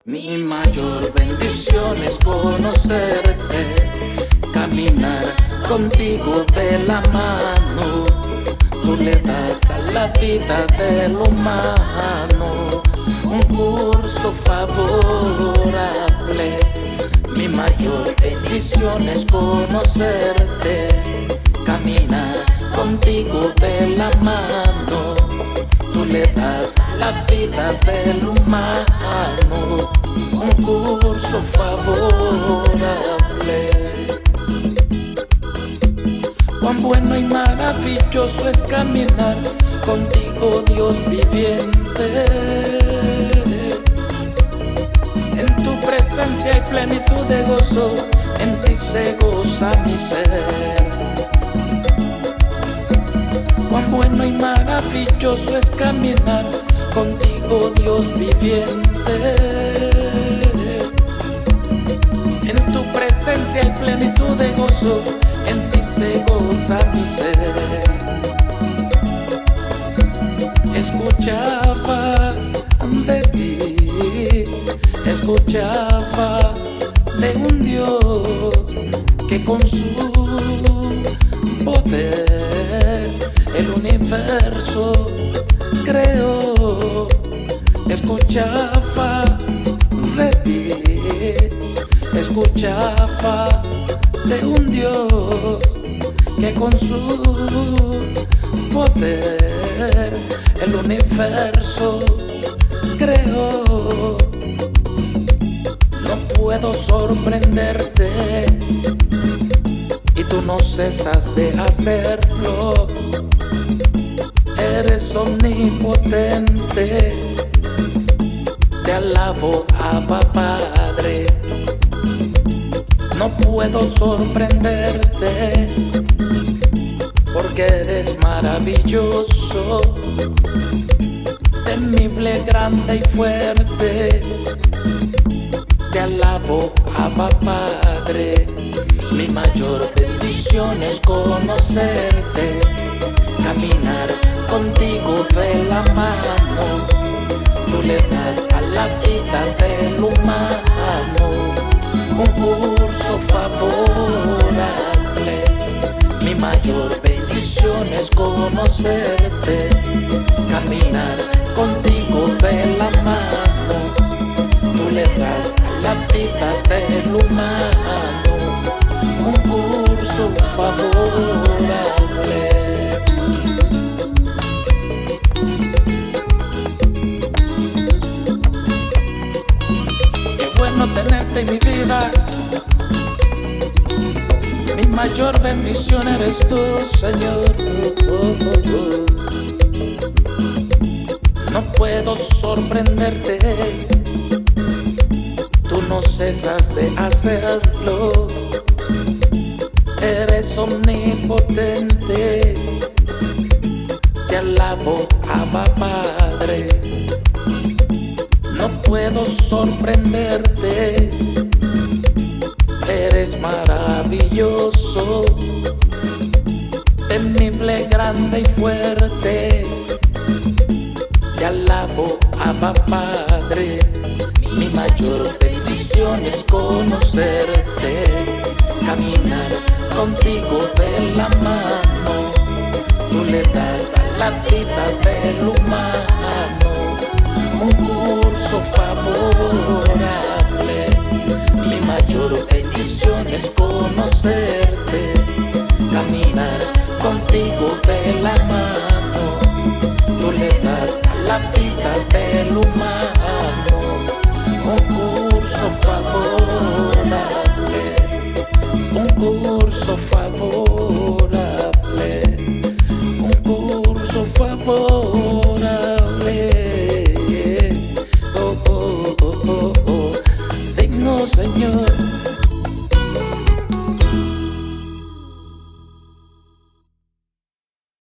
Mi mayor bendición es conocerte, caminar contigo de la mano. Tú le das a la vida del humano un curso favorable. Mi mayor bendición es conocerte, caminar contigo de la mano. Tú le das a la vida del humano un curso favorable. Cuán bueno y maravilloso es caminar contigo, Dios viviente. En tu presencia hay plenitud de gozo, en ti se goza mi ser. Cuán bueno y maravilloso es caminar contigo, Dios viviente. En tu presencia hay plenitud de gozo, en ti se goza mi ser. Escuchaba de ti, escuchaba de un Dios que con su poder el universo creó. Escuchaba de ti, escuchaba de un Dios que con su poder el universo creó. No puedo sorprenderte y tú no cesas de hacerlo. Eres omnipotente, te alabo, Abba Padre. No puedo sorprenderte porque eres maravilloso, temible, grande y fuerte. Te alabo, Abba Padre. Mi mayor bendición es conocerte, caminar contigo de la mano. Tú le das a la vida del humano un curso favorable. Mi mayor bendición es conocerte, caminar contigo de la mano. Tú le das a la vida del humano un curso favorable. Qué bueno tenerte en mi vida. Mi mayor bendición eres tú, Señor. No puedo sorprenderte, tú no cesas de hacerlo. Eres omnipotente, te alabo, Abba Padre. No puedo sorprenderte, eres maravilloso, temible, grande y fuerte. Te alabo, Abba Padre. Mi mayor bendición es conocerte, caminar contigo de la mano. Tú le das a la vida del humano un curso favorable. Mi mayor bendición es conocerte, caminar contigo de la mano. Tú le das a la vida del humano un curso favorable, un curso favorable.